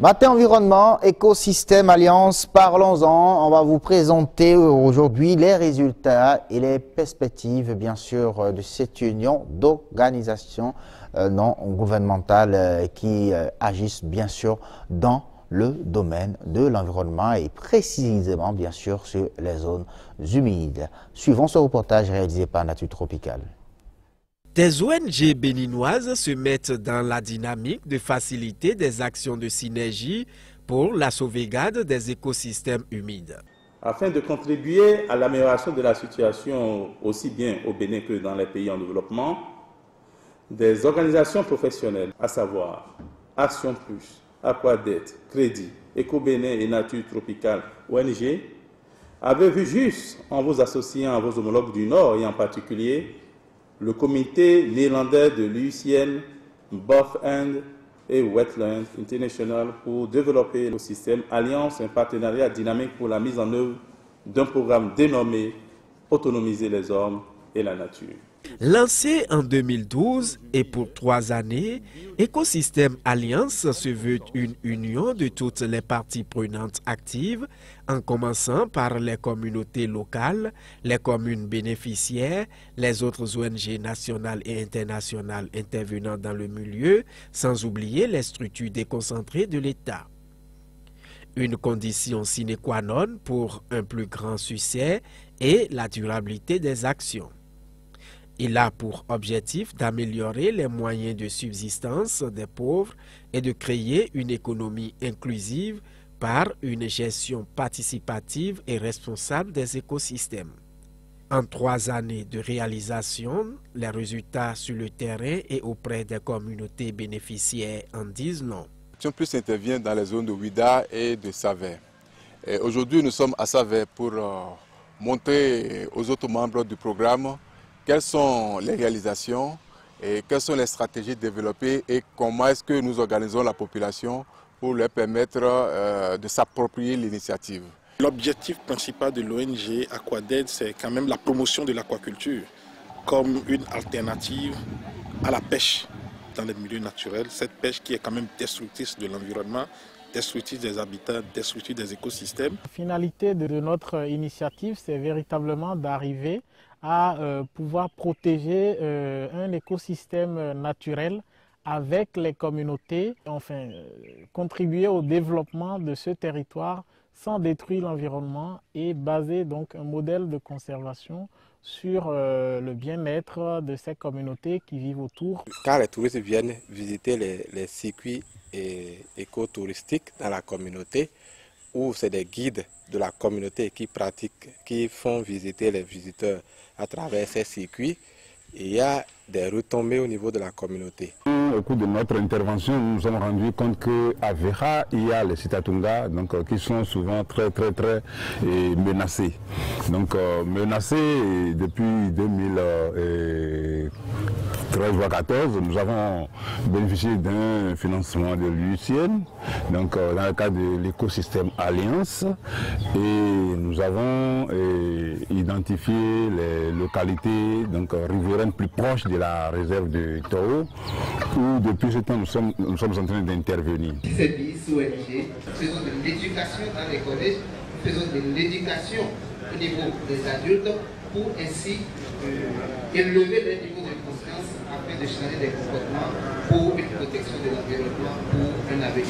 Matin Environnement, Écosystème Alliance, parlons-en. On va vous présenter aujourd'hui les résultats et les perspectives, bien sûr, de cette union d'organisations non gouvernementales qui agissent, bien sûr, dans le domaine de l'environnement et précisément, bien sûr, sur les zones humides. Suivons ce reportage réalisé par Nature Tropicale. Des ONG béninoises se mettent dans la dynamique de faciliter des actions de synergie pour la sauvegarde des écosystèmes humides. Afin de contribuer à l'amélioration de la situation aussi bien au Bénin que dans les pays en développement, des organisations professionnelles, à savoir Action Plus, Aquadet, Crédit, Éco-Bénin et Nature Tropicale, ONG, avaient vu juste en vous associant à vos homologues du Nord et en particulier le comité néerlandais de l'UICN, Buff End et Wetlands International pour développer le système Alliance, un partenariat dynamique pour la mise en œuvre d'un programme dénommé Autonomiser les hommes et la nature. Lancé en 2012 et pour 3 années, Écosystème Alliance se veut une union de toutes les parties prenantes actives, en commençant par les communautés locales, les communes bénéficiaires, les autres ONG nationales et internationales intervenant dans le milieu, sans oublier les structures déconcentrées de l'État. Une condition sine qua non pour un plus grand succès est la durabilité des actions. Il a pour objectif d'améliorer les moyens de subsistance des pauvres et de créer une économie inclusive par une gestion participative et responsable des écosystèmes. En 3 années de réalisation, les résultats sur le terrain et auprès des communautés bénéficiaires en disent long. Action Plus intervient dans les zones de Ouida et de Savè. Aujourd'hui, nous sommes à Savè pour montrer aux autres membres du programme quelles sont les réalisations et quelles sont les stratégies développées et comment est-ce que nous organisons la population pour leur permettre de s'approprier l'initiative. L'objectif principal de l'ONG Aquadet, c'est quand même la promotion de l'aquaculture comme une alternative à la pêche dans les milieux naturels. Cette pêche qui est quand même destructrice de l'environnement, destructrice des habitats, destructrice des écosystèmes. La finalité de notre initiative, c'est véritablement d'arriver à pouvoir protéger un écosystème naturel avec les communautés, enfin contribuer au développement de ce territoire sans détruire l'environnement et baser donc un modèle de conservation sur le bien-être de ces communautés qui vivent autour. Quand les touristes viennent visiter les circuits écotouristiques dans la communauté, où c'est des guides de la communauté qui font visiter les visiteurs à travers ces circuits, il y a des retombées au niveau de la communauté. Au cours de notre intervention, nous nous sommes rendus compte qu'à Vera, il y a les Sitatunga qui sont souvent très menacés. Donc menacés depuis 2013-2014, nous avons bénéficié d'un financement de l'UICN, dans le cadre de l'écosystème Alliance, et nous avons identifié les localités riveraines plus proches de la réserve de Toro, où depuis ce temps nous sommes en train d'intervenir. Ces 10 ONG faisons de l'éducation dans les collèges, faisons de l'éducation au niveau des adultes pour ainsi élever le niveau de conscience afin de changer des comportements pour une protection de l'environnement, pour un avenir.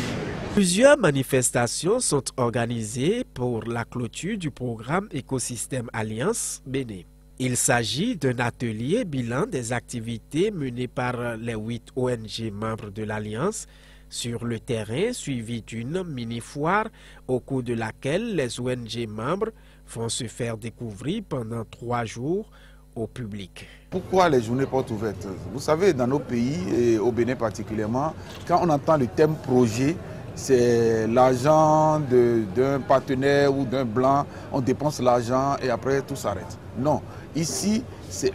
Plusieurs manifestations sont organisées pour la clôture du programme Écosystème Alliance Bénin. Il s'agit d'un atelier bilan des activités menées par les 8 ONG membres de l'Alliance sur le terrain, suivi d'une mini-foire au cours de laquelle les ONG membres vont se faire découvrir pendant 3 jours au public. Pourquoi les journées portes ouvertes? Vous savez, dans nos pays, et au Bénin particulièrement, quand on entend le thème projet, c'est l'argent d'un partenaire ou d'un blanc, on dépense l'argent et après tout s'arrête. Non, ici,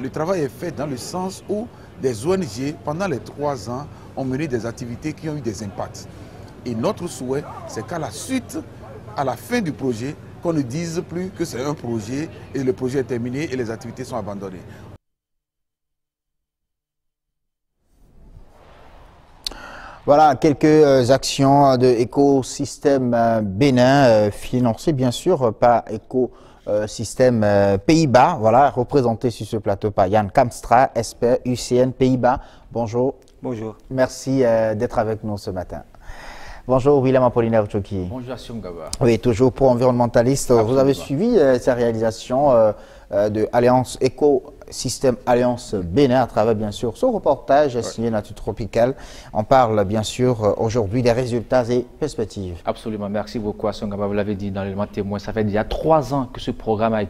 le travail est fait dans le sens où des ONG, pendant les 3 ans, ont mené des activités qui ont eu des impacts. Et notre souhait, c'est qu'à la suite, à la fin du projet, qu'on ne dise plus que c'est un projet et le projet est terminé et les activités sont abandonnées. Voilà quelques actions de écosystème Bénin, financées bien sûr par écosystème Pays-Bas, voilà, représenté sur ce plateau par Yann Kamstra, expert UCN Pays-Bas. Bonjour. Bonjour. Merci d'être avec nous ce matin. Bonjour William Apollinaire Tchoki. Bonjour Assum Gaba. Oui, toujours pro-environnementaliste. Vous avez suivi ces réalisations de Alliance Écosystème Alliance Bénin à travers bien sûr ce reportage signé Nature Tropicale. On parle bien sûr aujourd'hui des résultats et perspectives. Absolument, merci beaucoup Assum Gaba. Vous l'avez dit dans l'élément témoin, ça fait déjà 3 ans que ce programme a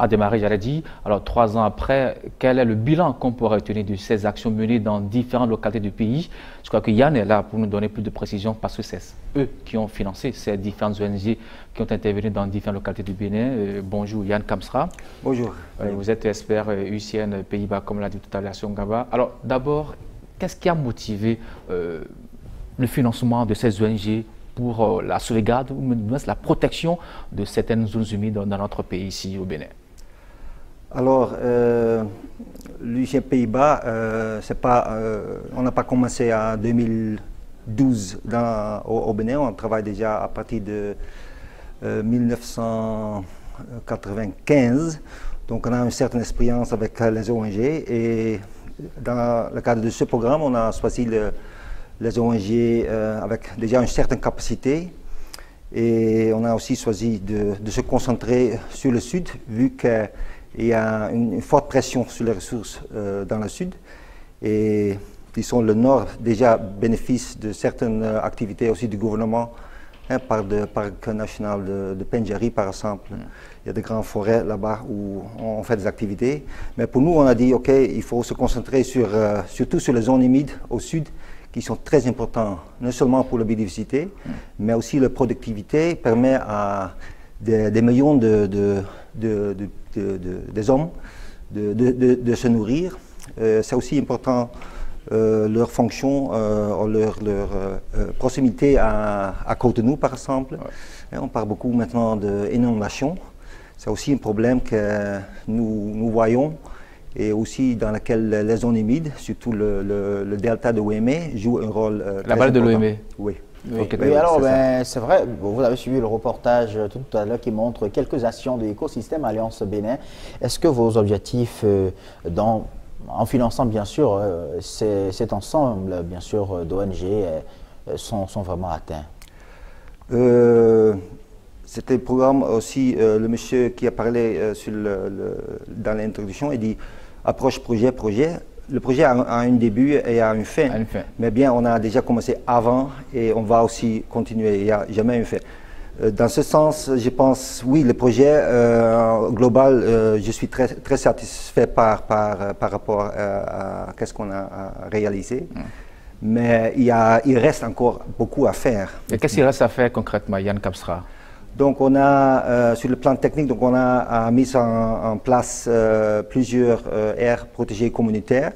démarré, j'allais dire. Alors 3 ans après, quel est le bilan qu'on pourrait retenir de ces actions menées dans différentes localités du pays? Je crois que Yann est là pour nous donner plus de précisions parce que c'est eux qui ont financé ces différentes ONG qui ont intervenu dans différentes localités du Bénin. Bonjour Yann Kamstra. Bonjour. Vous êtes expert UCN Pays-Bas, comme l'a dit tout à l'heure Gaba. Alors d'abord, qu'est-ce qui a motivé le financement de ces ONG pour la sauvegarde ou même la protection de certaines zones humides dans notre pays ici au Bénin? Alors, l'UCN Pays-Bas, on n'a pas commencé en 2012 au Bénin, on travaille déjà à partir de 1995. Donc on a une certaine expérience avec les ONG et dans le cadre de ce programme, on a choisi les ONG avec déjà une certaine capacité et on a aussi choisi de se concentrer sur le sud vu qu'il y a une forte pression sur les ressources dans le sud et disons le nord déjà bénéficie de certaines activités aussi du gouvernement. Par le parc national de Pendjari, par exemple. Il y a de grandes forêts là-bas où on fait des activités. Mais pour nous, on a dit, OK, il faut se concentrer surtout sur les zones humides au sud, qui sont très importantes, non seulement pour la biodiversité, mais aussi la productivité permet à des millions des hommes de se nourrir. C'est aussi important leur fonction, leur proximité à Cotonou par exemple. On parle beaucoup maintenant d'inondation. C'est aussi un problème que nous voyons et aussi dans lequel les zones humides, surtout le delta de Ouémé, jouent un rôle La vallée de l'Ouémé. Oui. Okay. Oui, alors c'est vrai, vous avez suivi le reportage tout à l'heure qui montre quelques actions de l'écosystème Alliance Bénin. Est-ce que vos objectifs en finançant bien sûr cet ensemble bien sûr d'ONG sont vraiment atteints? C'était le programme aussi, le monsieur qui a parlé dans l'introduction, il dit approche projet. Le projet a un début et a une fin. Mais bien, on a déjà commencé avant et on va aussi continuer. Il n'y a jamais une fin. Dans ce sens, je pense, oui, le projet global, je suis très satisfait par rapport à ce qu'on a réalisé. Mais il reste encore beaucoup à faire. Et qu'est-ce qu'il reste à faire concrètement, Yann Kamstra? Donc on a, sur le plan technique, donc on a mis en place plusieurs aires protégées communautaires.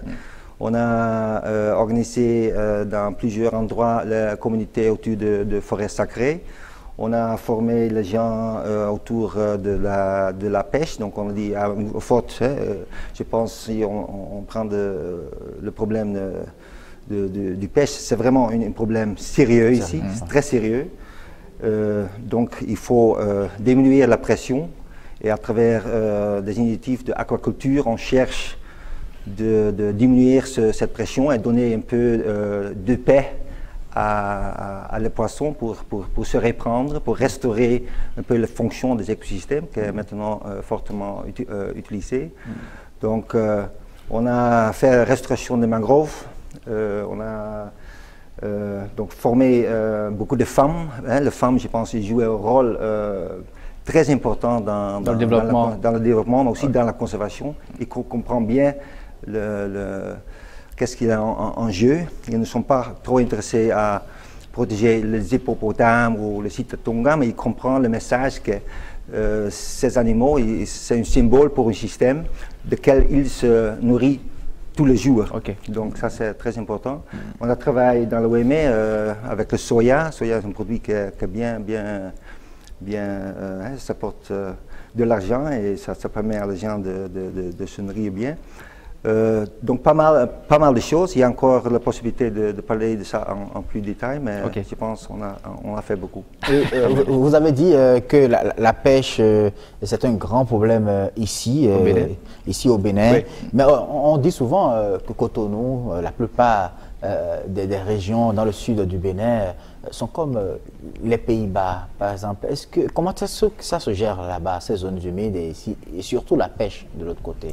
On a organisé dans plusieurs endroits la communauté autour de forêts sacrées. On a formé les gens autour de la pêche, donc on dit à forte, je pense si on prend le problème du pêche, c'est vraiment un problème sérieux ici, c'est très sérieux. Donc il faut diminuer la pression et à travers des initiatives d'aquaculture, on cherche de diminuer cette pression et donner un peu de paix à les poissons pour se reprendre, pour restaurer un peu la fonction des écosystèmes qui est maintenant fortement utilisée. Donc on a fait la restauration des mangroves, on a donc formé beaucoup de femmes. Les femmes, je pense, jouent un rôle très important dans le développement, mais aussi dans la conservation. Ils comprennent bien qu'est-ce qu'il y a en jeu. Ils ne sont pas trop intéressés à protéger les hippopotames ou le site de Tonga, mais ils comprennent le message que ces animaux, c'est un symbole pour un système duquel ils se nourrissent tous les jours. Donc ça c'est très important. On a travaillé dans l'OME avec le soya. Le soya est un produit qui est ça porte de l'argent et ça permet à les gens de se nourrir bien. Donc pas mal de choses. Il y a encore la possibilité de parler de ça en plus de détail, mais je pense qu'on a fait beaucoup. Vous avez dit que la pêche, c'est un grand problème ici au Bénin. Oui. Mais on dit souvent que Cotonou, la plupart des régions dans le sud du Bénin sont comme les Pays-Bas, par exemple. Comment ça se gère là-bas, ces zones humides et surtout la pêche de l'autre côté?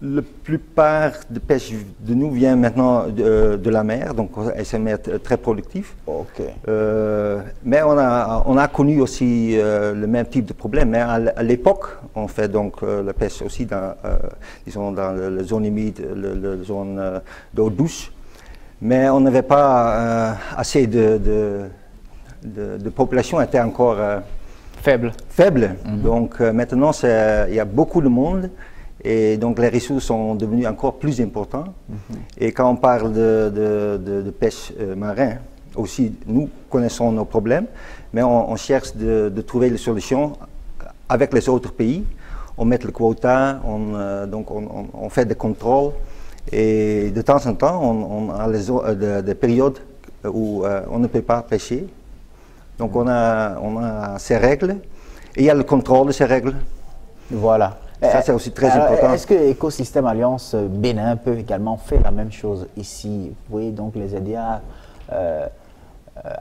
La plupart de pêche de nous vient maintenant de la mer, donc c'est une mer très productive. Mais on a connu aussi le même type de problème. Mais à l'époque, on fait donc la pêche aussi disons dans la zone humide, la zone d'eau douce. Mais on n'avait pas assez de population, était encore faible. Donc maintenant, il y a beaucoup de monde et donc les ressources sont devenues encore plus importantes. Et quand on parle de pêche marin, aussi nous connaissons nos problèmes, mais on cherche de trouver les solutions avec les autres pays. On met le quota, on fait des contrôles et de temps en temps, on a des périodes où on ne peut pas pêcher. Donc on a ces règles et il y a le contrôle de ces règles. Voilà. Ça c'est aussi très important. Est-ce que Écosystème Alliance Bénin peut également faire la même chose ici? Vous pouvez donc les aider à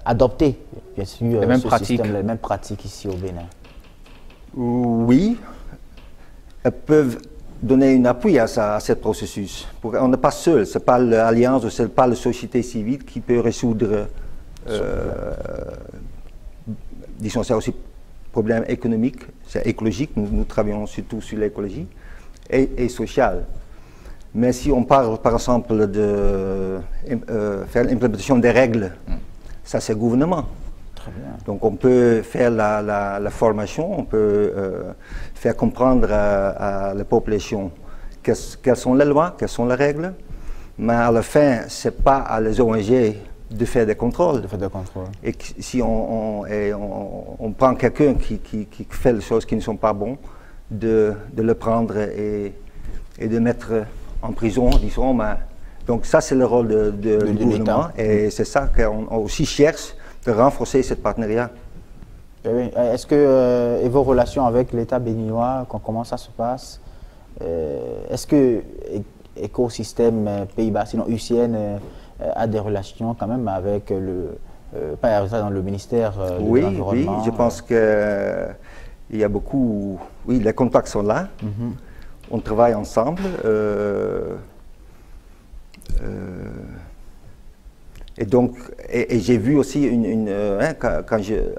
adopter bien sûr les mêmes pratiques ici au Bénin? Oui, elles peuvent donner un appui à ce processus. On n'est pas seul, ce n'est pas l'Alliance, ce n'est pas la société civile qui peut résoudre disons, c'est aussi problème économique, c'est écologique, nous travaillons surtout sur l'écologie, et social. Mais si on parle par exemple de faire l'implémentation des règles, ça c'est le gouvernement. Très bien. Donc on peut faire la formation, on peut faire comprendre à la population quelles sont les lois, quelles sont les règles, mais à la fin, ce n'est pas à les ONG de faire des contrôles. Et si on prend quelqu'un qui fait des choses qui ne sont pas bonnes, de le prendre et de mettre en prison, disons. Donc ça, c'est le rôle du gouvernement. Et c'est ça qu'on aussi cherche, de renforcer ce partenariat. Est-ce que vos relations avec l'État béninois, comment ça se passe? Est-ce que Écosystème Pays-Bas, sinon UCN, a des relations quand même avec dans le ministère de l'Environnement? Oui, je pense qu'il y a beaucoup, les contacts sont là, on travaille ensemble. Et donc, j'ai vu aussi,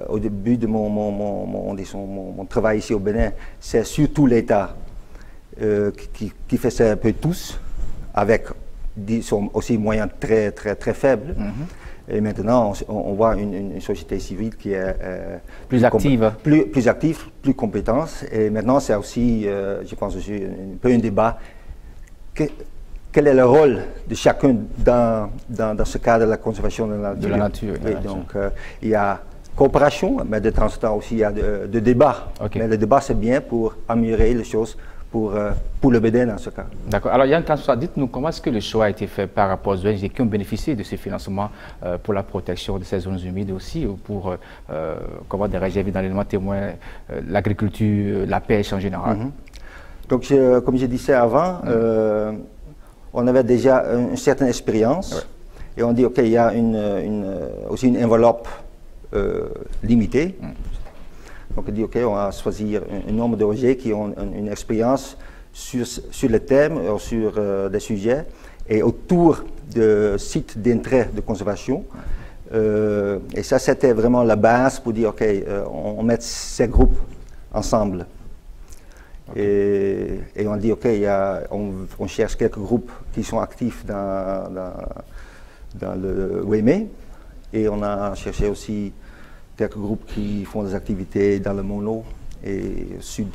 au début de mon travail ici au Bénin, c'est surtout l'État qui fait ça un peu tous, avec disons, aussi moyens très faibles. Et maintenant, on voit une société civile qui est plus active, plus compétente. Et maintenant, c'est aussi, je pense, aussi un peu un débat. Quel est le rôle de chacun dans ce cadre de la conservation de la nature? Donc, il y a coopération, mais de temps en temps aussi, il y a de débats. Mais le débat, c'est bien pour améliorer les choses pour le Bénin dans ce cas. D'accord. Alors Yann Kansoua, dites-nous comment est-ce que le choix a été fait par rapport aux ONG qui ont bénéficié de ce financement pour la protection de ces zones humides aussi, ou pour, comment dirais-je, dans l'élément témoin, l'agriculture, la pêche en général? Donc, comme je disais avant, on avait déjà une certaine expérience et on dit, OK, il y a aussi une enveloppe limitée. Donc on dit, OK, on va choisir un nombre d'ONG qui ont une expérience sur le thème, sur des sujets, et autour de sites d'intérêt de conservation. Et ça, c'était vraiment la base pour dire, OK, on met ces groupes ensemble. Et on dit, OK, on cherche quelques groupes qui sont actifs dans le WME, et on a cherché aussi quelques groupes qui font des activités dans le Mono et au sud,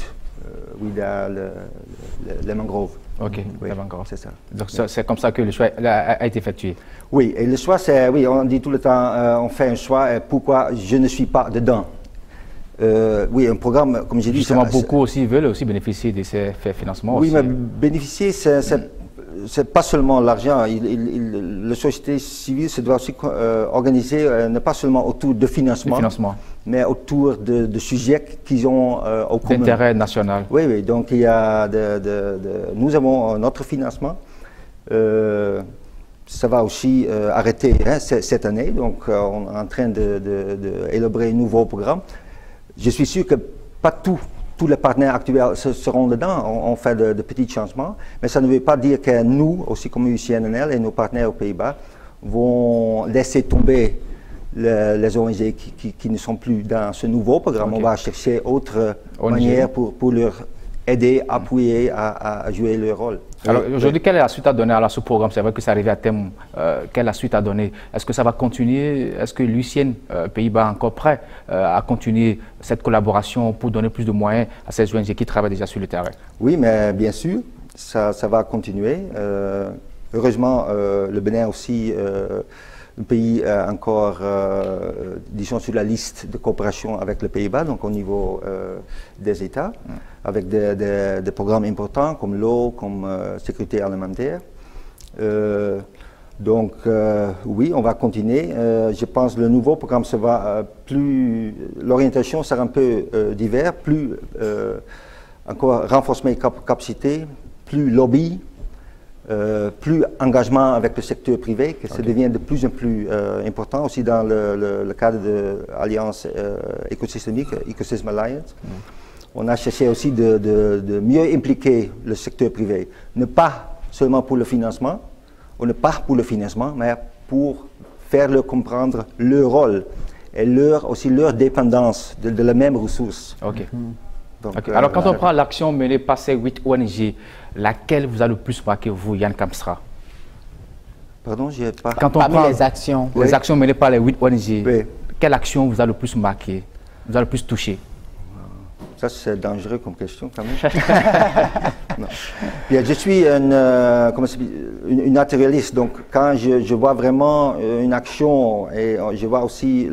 Ouida, les mangroves. Ok, les mangroves. C'est ça. Donc c'est comme ça que le choix a été effectué. Oui, et le choix, c'est, on dit tout le temps, on fait un choix, pourquoi je ne suis pas dedans. Oui, un programme, comme j'ai dit... Justement, beaucoup aussi veulent aussi bénéficier de ces financements. Oui, aussi. mais bénéficier, c'est pas seulement l'argent. La société civile se doit aussi organiser, ne pas seulement autour de financement, mais autour de sujets qu'ils ont au commun. D'intérêt national. Oui, oui. Donc, il y a nous avons notre financement. Ça va aussi arrêter cette année. Donc, on est en train d'élaborer un nouveau programme. Je suis sûr que pas tous les partenaires actuels seront dedans. On fait de petits changements. Mais ça ne veut pas dire que nous, aussi comme UCNNL et nos partenaires aux Pays-Bas, vont laisser tomber les ONG qui ne sont plus dans ce nouveau programme. Okay. On va chercher autre manière pour leur aider, appuyer à jouer leur rôle. Alors aujourd'hui, quelle est la suite à donner à ce programme? C'est vrai que c'est arrivé à terme. Quelle est la suite à donner? Est-ce que ça va continuer? Est-ce que l'UCN Pays-Bas est encore prêt à continuer cette collaboration pour donner plus de moyens à ces ONG qui travaillent déjà sur le terrain? Oui, mais bien sûr, ça va continuer. Heureusement, le Bénin aussi, un pays encore, disons, sur la liste de coopération avec les Pays-Bas, donc au niveau des États, avec des programmes importants comme l'eau, comme sécurité alimentaire. Donc, oui, on va continuer. Je pense que le nouveau programme l'orientation sera un peu divers, plus encore renforcement des capacités, plus lobby. Plus engagement avec le secteur privé, que ça devient de plus en plus important aussi dans le cadre de l'Alliance écosystémique, Ecosystem Alliance. On a cherché aussi de mieux impliquer le secteur privé, ne pas seulement pour le financement, ou ne pas pour le financement, mais pour faire leur comprendre leur rôle et aussi leur dépendance de la même ressource. Donc, alors, quand on prend l'action menée par ces 8 ONG, laquelle vous a le plus marqué, vous, Yann Kamstra? Pardon, je n'ai pas... Quand on prend les actions menées par les 8 ONG, quelle action vous a le plus marqué, vous a le plus touché? Ça, c'est dangereux comme question, quand même. Bien, je suis une naturaliste, donc quand je vois vraiment une action et je vois aussi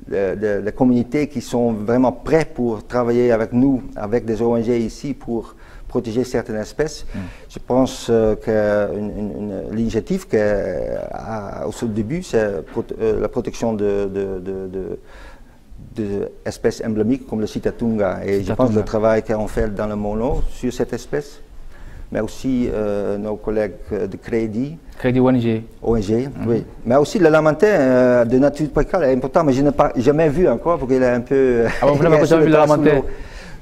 les communautés qui sont vraiment prêtes pour travailler avec nous, avec des ONG ici pour protéger certaines espèces. Je pense que l'initiative au début, c'est la protection d'espèces emblémiques comme le Sitatunga. Et je pense que le travail qu'on fait dans le Mono sur cette espèce, mais aussi nos collègues de Crédit ONG. Oui. Mais aussi le lamentin de nature tropicale est important, mais je n'ai pas jamais vu encore, parce qu'il est un peu... Ah bon, vous n'avez pas jamais vu le lamentin?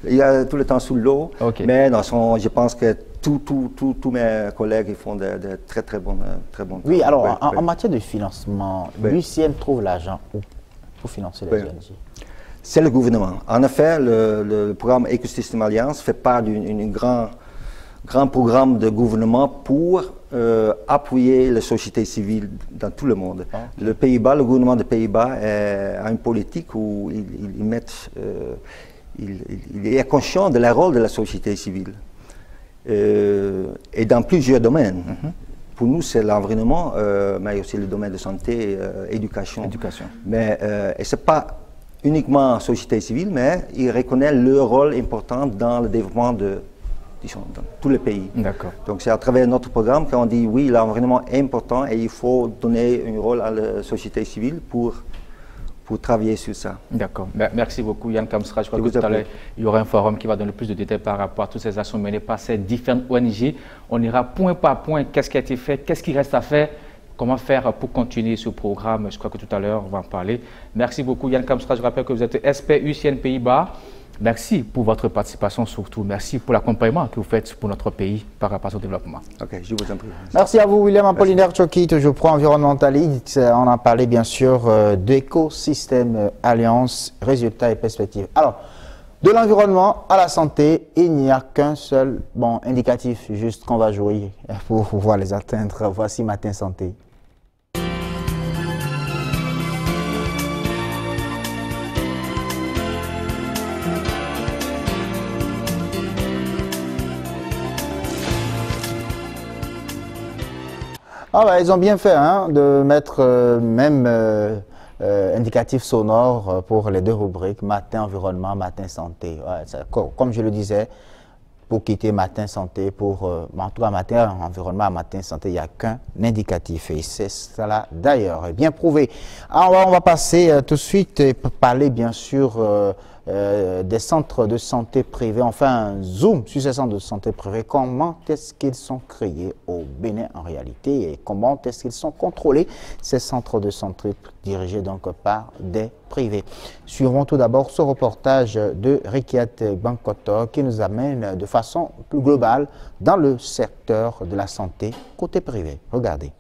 Il est tout le temps sous l'eau, mais je pense que tous mes collègues ils font de très bons travaux. Oui, alors en matière de financement, l'UCN trouve l'argent où pour financer les ONG? C'est le gouvernement. En effet, le programme Ecosystem Alliance fait part d'un grand programme de gouvernement pour appuyer la société civile dans tout le monde. Le gouvernement des Pays-Bas a une politique où il est conscient de la rôle de la société civile et dans plusieurs domaines. Pour nous, c'est l'environnement, mais aussi le domaine de santé, éducation. Mais ce n'est pas uniquement la société civile, mais il reconnaît leur rôle important dans le développement dans tous les pays. Donc c'est à travers notre programme qu'on dit oui, l'environnement est important et il faut donner un rôle à la société civile pour travailler sur ça. D'accord. Merci beaucoup Yann Kamstra. Je crois que tout à l'heure, il y aura un forum qui va donner plus de détails par rapport à toutes ces actions menées par ces différentes ONG. On ira point par point, qu'est-ce qui a été fait, qu'est-ce qui reste à faire, comment faire pour continuer ce programme. Je crois que tout à l'heure, on va en parler. Merci beaucoup Yann Kamstra. Je rappelle que vous êtes expert UCN Pays-Bas. Merci pour votre participation surtout. Merci pour l'accompagnement que vous faites pour notre pays par rapport au développement. Ok, je vous en prie. Merci à vous William Apollinaire Tchoki, toujours pro-environnementaliste. On a parlé bien sûr d'Écosystème Alliance, résultats et perspectives. Alors, de l'environnement à la santé, il n'y a qu'un seul indicatif juste qu'on va jouer pour pouvoir les atteindre. Voici Matin Santé. Ah bah, ils ont bien fait de mettre même indicatif sonore pour les deux rubriques, matin environnement, matin santé. Ouais, comme je le disais, pour quitter matin santé, en tout cas matin environnement, matin santé, il n'y a qu'un indicatif et c'est cela d'ailleurs bien prouvé. Alors, on va passer tout de suite et parler bien sûr des centres de santé privés, enfin un zoom sur ces centres de santé privés. Comment est-ce qu'ils sont créés au Bénin en réalité et comment est-ce qu'ils sont contrôlés, ces centres de santé dirigés donc par des privés. Suivons tout d'abord ce reportage de Rikiat Bankoto qui nous amène de façon plus globale dans le secteur de la santé côté privé. Regardez.